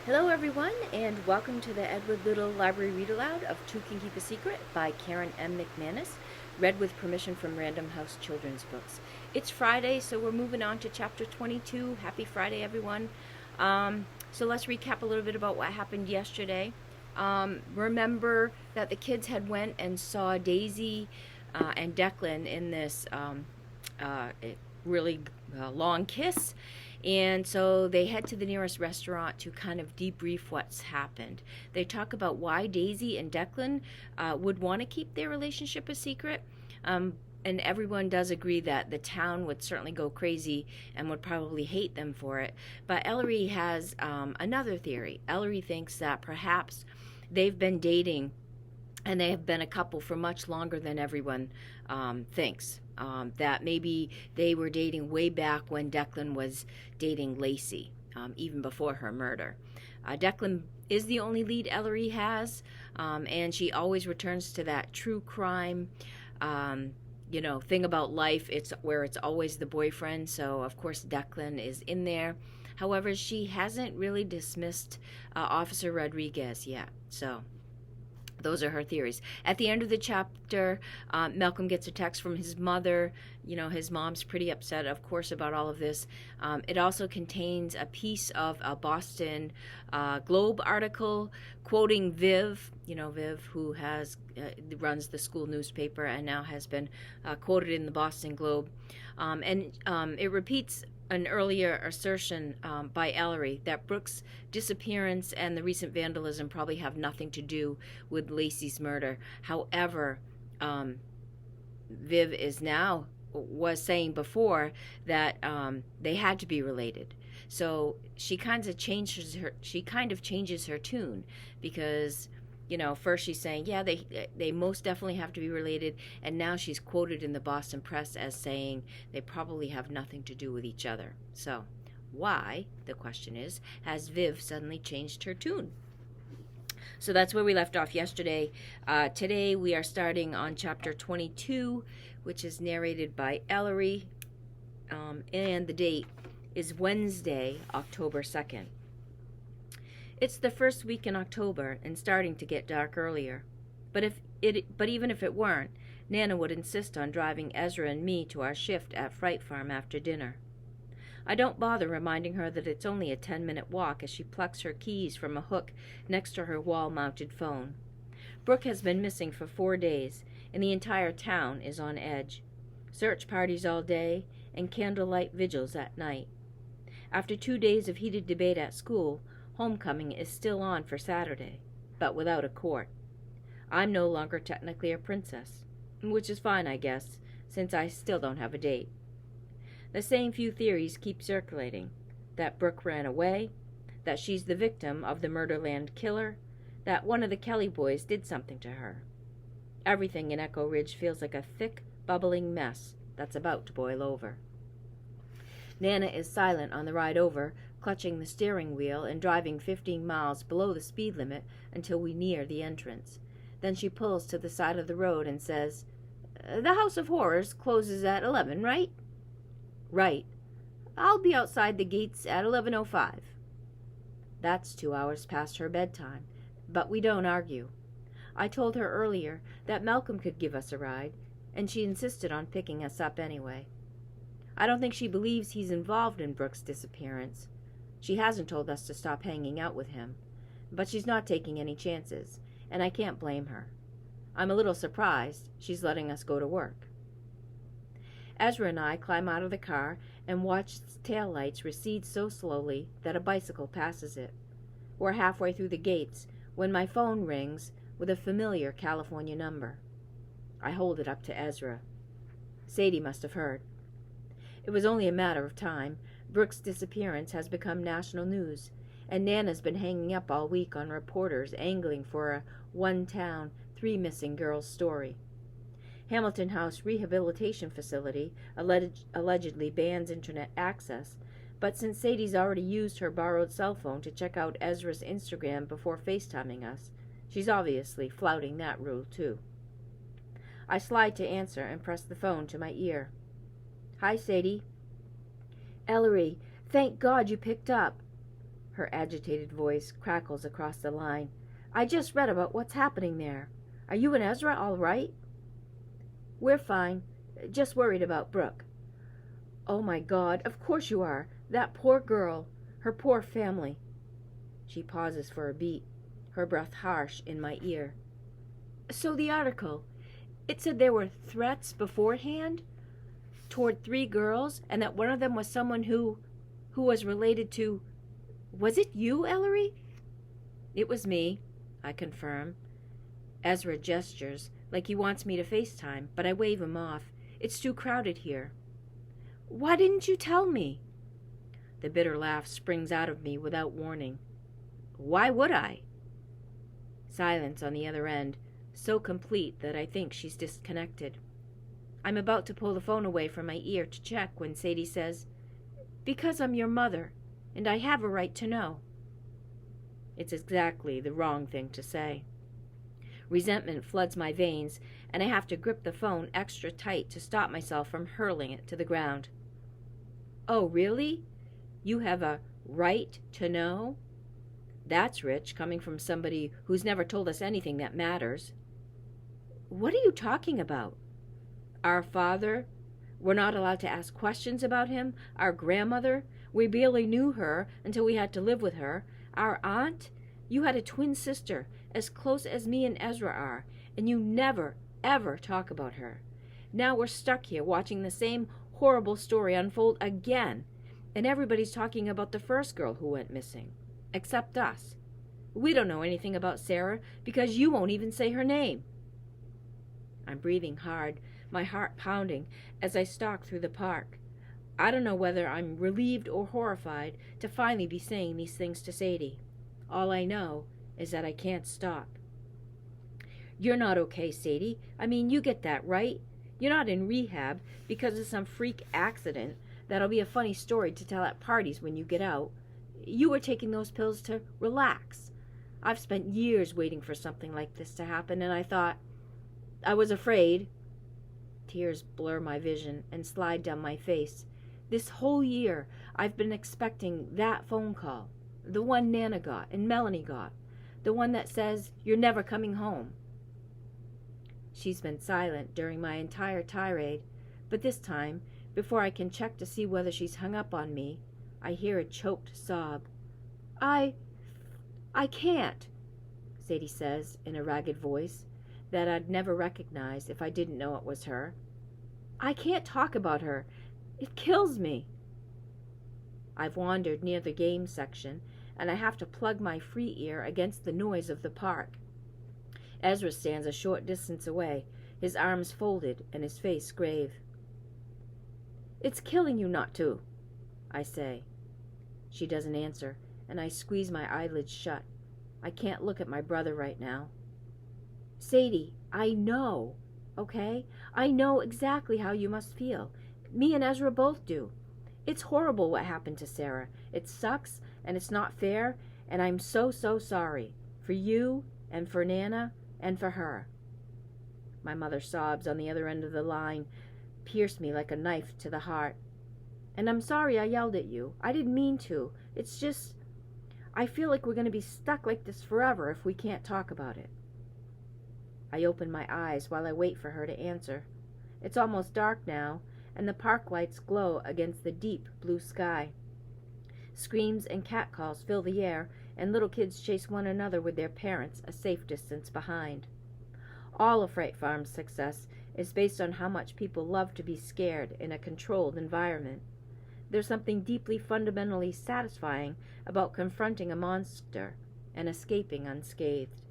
Hello, everyone, and welcome to the Edward Little Library Read Aloud of Two Can Keep a Secret by Karen M. McManus, read with permission from Random House Children's Books. It's Friday, so we're moving on to chapter 22. Happy Friday, everyone. So let's recap a little bit about what happened yesterday. Remember that the kids had went and saw Daisy and Declan in this really long kiss. And so they head to the nearest restaurant to kind of debrief what's happened. They talk about why Daisy and Declan would want to keep their relationship a secret. And everyone does agree that the town would certainly go crazy and would probably hate them for it. But Ellery has another theory. Ellery thinks that perhaps they've been dating and they have been a couple for much longer than everyone thinks. That maybe they were dating way back when Declan was dating Lacey, even before her murder. Declan is the only lead Ellery has, and she always returns to that true crime, thing about life. It's where it's always the boyfriend. So of course Declan is in there. However, she hasn't really dismissed Officer Rodriguez yet. So those are her theories. At the end of the chapter, Malcolm gets a text from his mother. His mom's pretty upset, of course, about all of this. It also contains a piece of a Boston Globe article quoting Viv, Viv, who runs the school newspaper and now has been quoted in the Boston Globe. And it repeats an earlier assertion by Ellery that Brooke's disappearance and the recent vandalism probably have nothing to do with Lacey's murder. However, Viv was saying before that they had to be related. So she kind of changes her tune because first she's saying, yeah, they most definitely have to be related, and now she's quoted in the Boston press as saying they probably have nothing to do with each other. So why, the question is, has Viv suddenly changed her tune? So that's where we left off yesterday. Today we are starting on chapter 22, which is narrated by Ellery, and the date is Wednesday, October 2nd. It's the first week in October and starting to get dark earlier. But even if it weren't, Nana would insist on driving Ezra and me to our shift at Fright Farm after dinner. I don't bother reminding her that it's only a 10-minute walk as she plucks her keys from a hook next to her wall-mounted phone. Brooke has been missing for 4 days, and the entire town is on edge. Search parties all day and candlelight vigils at night. After 2 days of heated debate at school, homecoming is still on for Saturday, but without a court. I'm no longer technically a princess, which is fine, I guess, since I still don't have a date. The same few theories keep circulating: that Brooke ran away, that she's the victim of the Murderland killer, that one of the Kelly boys did something to her. Everything in Echo Ridge feels like a thick, bubbling mess that's about to boil over. Nana is silent on the ride over, clutching the steering wheel and driving 15 miles below the speed limit until we near the entrance. Then she pulls to the side of the road and says, "The House of Horrors closes at 11, right?" "Right. I'll be outside the gates at 11:05. That's 2 hours past her bedtime, but we don't argue. I told her earlier that Malcolm could give us a ride, and she insisted on picking us up anyway. I don't think she believes he's involved in Brooke's disappearance. She hasn't told us to stop hanging out with him, but she's not taking any chances, and I can't blame her. I'm a little surprised she's letting us go to work." Ezra and I climb out of the car and watch its taillights recede so slowly that a bicycle passes it. We're halfway through the gates when my phone rings with a familiar California number. I hold it up to Ezra. Sadie must have heard. It was only a matter of time. Brooke's disappearance has become national news, and Nana's been hanging up all week on reporters angling for a one-town, 3 missing-girls story. Hamilton House Rehabilitation Facility allegedly bans internet access, but since Sadie's already used her borrowed cell phone to check out Ezra's Instagram before FaceTiming us, she's obviously flouting that rule too. I slide to answer and press the phone to my ear. "Hi, Sadie." "Ellery, thank God you picked up." Her agitated voice crackles across the line. I just read about what's happening there. Are you and Ezra all right? We're fine. Just worried about Brooke. Oh my God, of course you are. That poor girl. Her poor family. She pauses for a beat, her breath harsh in my ear. So the article, it said there were threats beforehand toward 3 girls, and that one of them was someone who was related to... Was it you, Ellery? It was me, I confirm. Ezra gestures, like he wants me to FaceTime, but I wave him off. It's too crowded here. Why didn't you tell me? The bitter laugh springs out of me without warning. Why would I? Silence on the other end, so complete that I think she's disconnected. I'm about to pull the phone away from my ear to check when Sadie says, Because I'm your mother, and I have a right to know. It's exactly the wrong thing to say. Resentment floods my veins, and I have to grip the phone extra tight to stop myself from hurling it to the ground. Oh, really? You have a right to know? That's rich, coming from somebody who's never told us anything that matters. What are you talking about? Our father? We're not allowed to ask questions about him? Our grandmother? We barely knew her until we had to live with her. Our aunt? You had a twin sister, as close as me and Ezra are, and you never, ever talk about her. Now we're stuck here watching the same horrible story unfold again, and everybody's talking about the first girl who went missing. Except us. We don't know anything about Sarah because you won't even say her name. I'm breathing hard, my heart pounding, as I stalk through the park. I don't know whether I'm relieved or horrified to finally be saying these things to Sadie. All I know is that I can't stop. You're not okay, Sadie. I mean, you get that, right? You're not in rehab because of some freak accident that'll be a funny story to tell at parties when you get out. You were taking those pills to relax. I've spent years waiting for something like this to happen, and I was afraid. Tears blur my vision and slide down my face. This whole year, I've been expecting that phone call, the one Nana got and Melanie got, the one that says, you're never coming home. She's been silent during my entire tirade, but this time, before I can check to see whether she's hung up on me, I hear a choked sob. I can't, Sadie says in a ragged voice that I'd never recognize if I didn't know it was her. I can't talk about her. It kills me. I've wandered near the game section, and I have to plug my free ear against the noise of the park. Ezra stands a short distance away, his arms folded and his face grave. It's killing you not to, I say. She doesn't answer, and I squeeze my eyelids shut. I can't look at my brother right now. Sadie, I know, okay? I know exactly how you must feel. Me and Ezra both do. It's horrible what happened to Sarah. It sucks, and it's not fair, and I'm so sorry. For you, and for Nana, and for her. My mother sobs on the other end of the line, pierce me like a knife to the heart. And I'm sorry I yelled at you. I didn't mean to. It's just, I feel like we're going to be stuck like this forever if we can't talk about it. I open my eyes while I wait for her to answer. It's almost dark now, and the park lights glow against the deep blue sky. Screams and catcalls fill the air, and little kids chase one another with their parents a safe distance behind. All of Fright Farm's success is based on how much people love to be scared in a controlled environment. There's something deeply fundamentally satisfying about confronting a monster and escaping unscathed.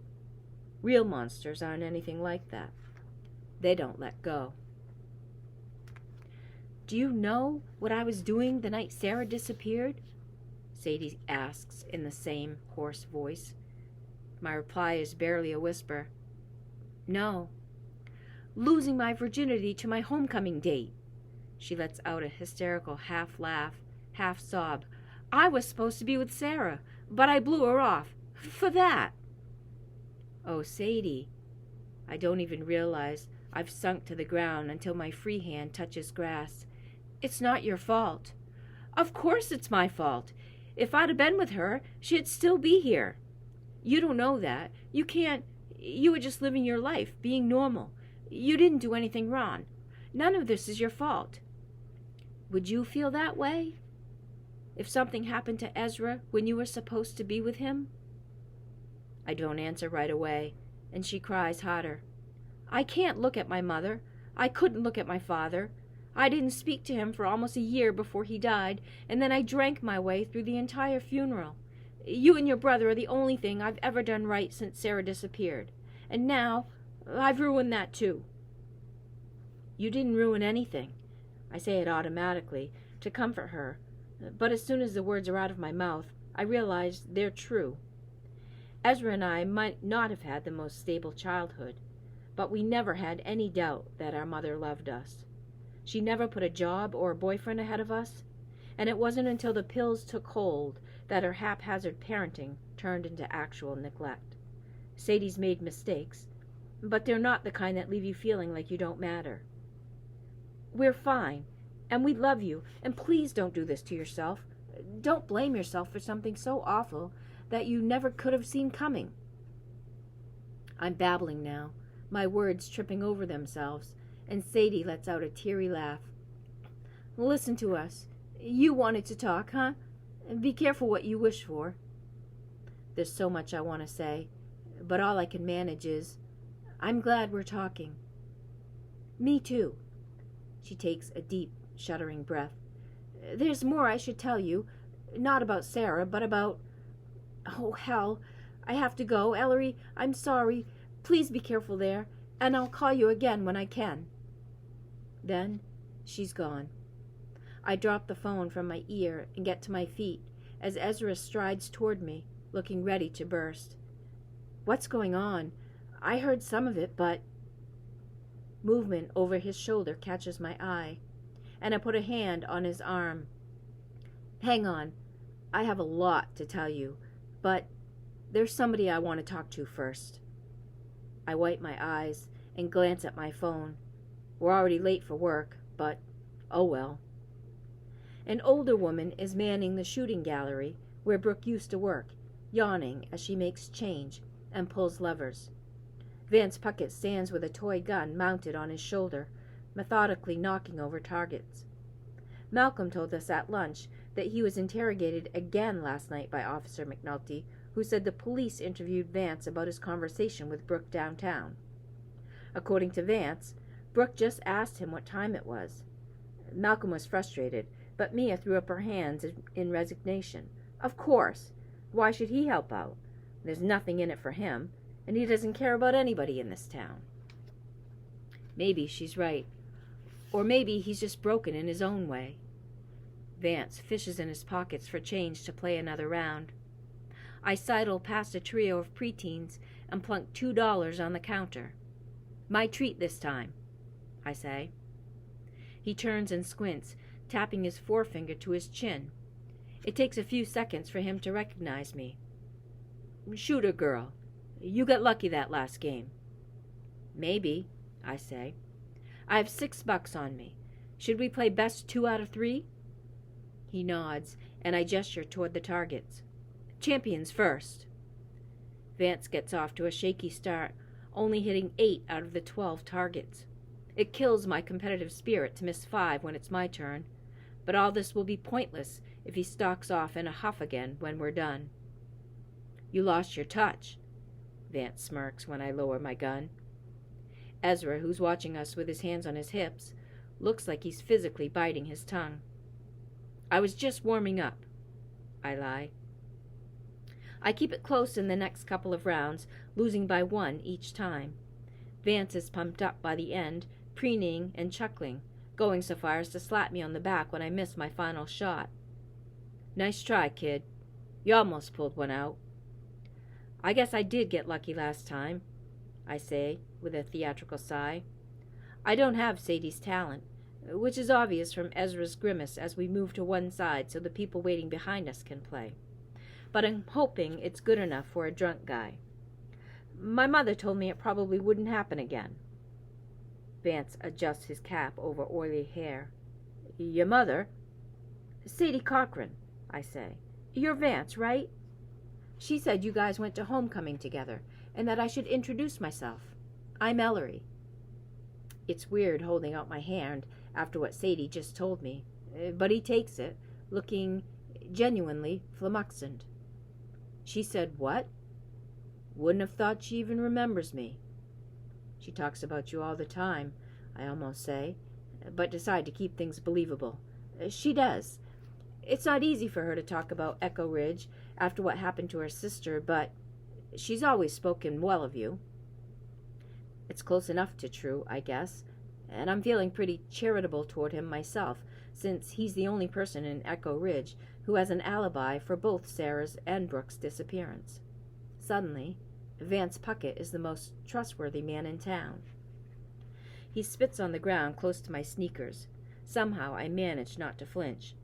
Real monsters aren't anything like that. They don't let go. Do you know what I was doing the night Sarah disappeared? Sadie asks in the same hoarse voice. My reply is barely a whisper. No. Losing my virginity to my homecoming date. She lets out a hysterical half laugh, half sob. I was supposed to be with Sarah, but I blew her off. For that. Oh, Sadie. I don't even realize I've sunk to the ground until my free hand touches grass. It's not your fault. Of course it's my fault. If I'd have been with her, she'd still be here. You don't know that. You can't. You were just living your life, being normal. You didn't do anything wrong. None of this is your fault. Would you feel that way if something happened to Ezra when you were supposed to be with him?" I don't answer right away, and she cries harder. "I can't look at my mother. I couldn't look at my father. I didn't speak to him for almost a year before he died, and then I drank my way through the entire funeral. You and your brother are the only thing I've ever done right since Sarah disappeared. And now I've ruined that too." "You didn't ruin anything." I say it automatically, to comfort her, but as soon as the words are out of my mouth, I realize they're true. Ezra and I might not have had the most stable childhood, but we never had any doubt that our mother loved us. She never put a job or a boyfriend ahead of us, and it wasn't until the pills took hold that her haphazard parenting turned into actual neglect. Sadie's made mistakes, but they're not the kind that leave you feeling like you don't matter. We're fine, and we love you, and please don't do this to yourself. Don't blame yourself for something so awful that you never could have seen coming." I'm babbling now, my words tripping over themselves, and Sadie lets out a teary laugh. "Listen to us. You wanted to talk, huh? Be careful what you wish for." There's so much I want to say, but all I can manage is, "I'm glad we're talking." "Me too." She takes a deep, shuddering breath. "There's more I should tell you. Not about Sarah, but about... Oh, hell. I have to go. Ellery, I'm sorry. Please be careful there, and I'll call you again when I can." Then she's gone. I drop the phone from my ear and get to my feet as Ezra strides toward me, looking ready to burst. "What's going on? I heard some of it, but..." Movement over his shoulder catches my eye, and I put a hand on his arm. "Hang on. I have a lot to tell you, but there's somebody I want to talk to first." I wipe my eyes and glance at my phone. We're already late for work, but oh well. An older woman is manning the shooting gallery where Brooke used to work, yawning as she makes change and pulls levers. Vance Puckett stands with a toy gun mounted on his shoulder, methodically knocking over targets. Malcolm told us at lunch that he was interrogated again last night by Officer McNulty, who said the police interviewed Vance about his conversation with Brooke downtown. According to Vance, Brooke just asked him what time it was. Malcolm was frustrated, but Mia threw up her hands in resignation. Of course. Why should he help out? There's nothing in it for him, and he doesn't care about anybody in this town. Maybe she's right. Or maybe he's just broken in his own way. Vance fishes in his pockets for change to play another round. I sidle past a trio of preteens and plunk $2 on the counter. "My treat this time," I say. He turns and squints, tapping his forefinger to his chin. It takes a few seconds for him to recognize me. "Shooter girl. You got lucky that last game." "Maybe," I say. "I have $6 on me. Should we play best 2 out of 3? He nods, and I gesture toward the targets. "Champions first." Vance gets off to a shaky start, only hitting 8 out of the 12 targets. It kills my competitive spirit to miss 5 when it's my turn, but all this will be pointless if he stalks off in a huff again when we're done. "You lost your touch," Vance smirks when I lower my gun. Ezra, who's watching us with his hands on his hips, looks like he's physically biting his tongue. "I was just warming up," I lie. I keep it close in the next couple of rounds, losing by 1 each time. Vance is pumped up by the end, preening and chuckling, going so far as to slap me on the back when I miss my final shot. "Nice try, kid. You almost pulled one out." "I guess I did get lucky last time," I say, with a theatrical sigh. I don't have Sadie's talent, which is obvious from Ezra's grimace as we move to one side so the people waiting behind us can play. But I'm hoping it's good enough for a drunk guy. My mother told me it probably wouldn't happen again. Vance adjusts his cap over oily hair. "Your mother?" "Sadie Cochran," I say. You're Vance, right? She said you guys went to homecoming together, and that I should introduce myself. I'm Ellery. It's weird holding out my hand after what Sadie just told me, but he takes it, looking genuinely flummoxed. She said, what? Wouldn't have thought she even remembers me. She talks about you all the time, I almost say, but decide to keep things believable. She does. It's not easy for her to talk about Echo Ridge after what happened to her sister, but she's always spoken well of you. It's close enough to true, I guess, and I'm feeling pretty charitable toward him myself, since he's the only person in Echo Ridge who has an alibi for both Sarah's and Brooke's disappearance. Suddenly, Vance Puckett is the most trustworthy man in town. He spits on the ground close to my sneakers. Somehow I manage not to flinch.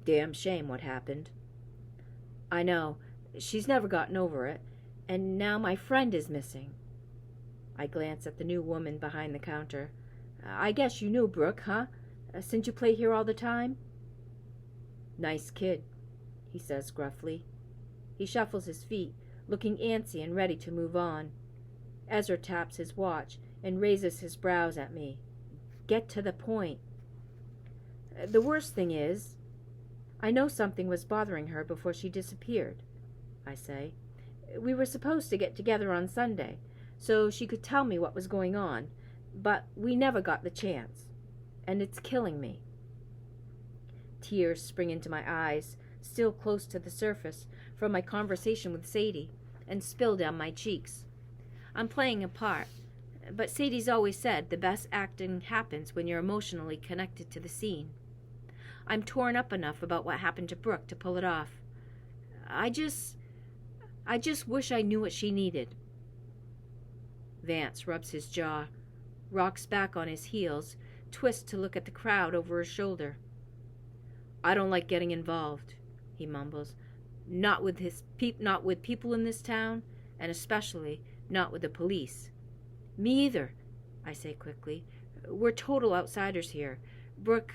Damn shame what happened. I know. She's never gotten over it, and now my friend is missing. I glance at the new woman behind the counter. I guess you knew Brooke, huh? Since you play here all the time? Nice kid, he says gruffly. He shuffles his feet, looking antsy and ready to move on. Ezra taps his watch and raises his brows at me. Get to the point. The worst thing is, I know something was bothering her before she disappeared, I say. We were supposed to get together on Sunday, so she could tell me what was going on, but we never got the chance, and it's killing me. Tears spring into my eyes, still close to the surface, from my conversation with Sadie, and spill down my cheeks. I'm playing a part, but Sadie's always said the best acting happens when you're emotionally connected to the scene. I'm torn up enough about what happened to Brooke to pull it off. I just wish I knew what she needed. Vance rubs his jaw, rocks back on his heels, twists to look at the crowd over his shoulder. I don't like getting involved, he mumbles. Not with people in this town, and especially not with the police. Me either, I say quickly. We're total outsiders here. Brooke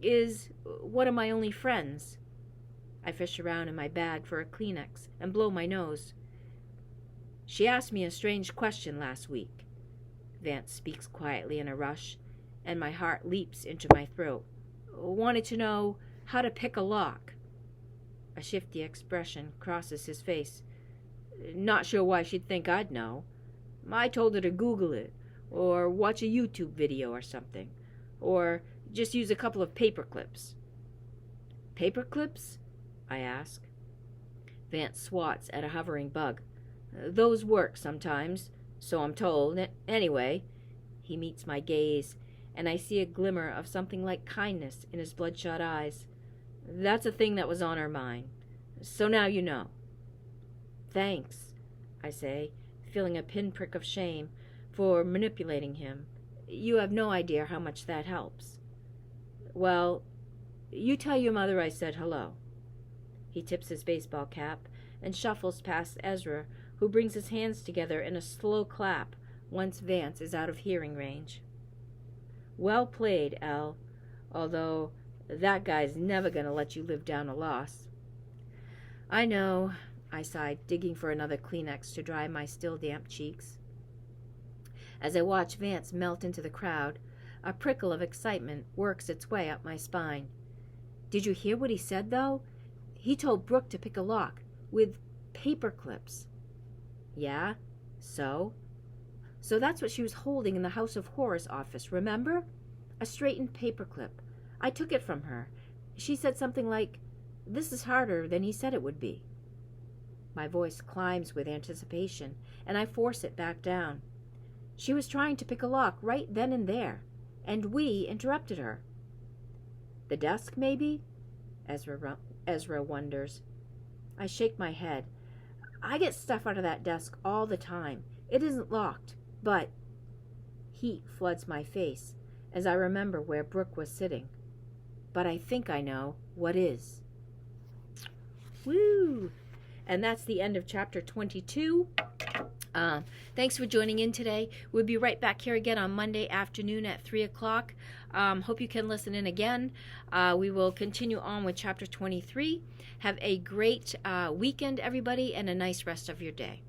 is one of my only friends. I fish around in my bag for a Kleenex and blow my nose. She asked me a strange question last week. Vance speaks quietly in a rush, and my heart leaps into my throat. Wanted to know how to pick a lock. A shifty expression crosses his face. Not sure why she'd think I'd know. I told her to Google it, or watch a YouTube video or something, or just use a couple of paper clips. Paper clips? I ask. Vance swats at a hovering bug. Those work sometimes, so I'm told. Anyway, he meets my gaze, and I see a glimmer of something like kindness in his bloodshot eyes. That's a thing that was on her mind. So now you know. Thanks, I say, feeling a pinprick of shame for manipulating him. You have no idea how much that helps. Well, you tell your mother I said hello. He tips his baseball cap and shuffles past Ezra, who brings his hands together in a slow clap once Vance is out of hearing range. Well played, El, although that guy's never going to let you live down a loss. I know, I sighed, digging for another Kleenex to dry my still damp cheeks. As I watch Vance melt into the crowd, a prickle of excitement works its way up my spine. Did you hear what he said, though? He told Brooke to pick a lock with paper clips. Yeah? So? So that's what she was holding in the House of Horrors office, remember? A straightened paperclip. I took it from her. She said something like, "This is harder than he said it would be." My voice climbs with anticipation, and I force it back down. She was trying to pick a lock right then and there, and we interrupted her. The desk, maybe? Ezra wonders. I shake my head. I get stuff out of that desk all the time. It isn't locked, but... Heat floods my face as I remember where Brooke was sitting. But I think I know what is. Woo! And that's the end of chapter 22 Thanks for joining in today. We'll be right back here again on Monday afternoon at 3 o'clock. Hope you can listen in again. We will continue on with chapter 23. Have a great weekend, everybody, and a nice rest of your day.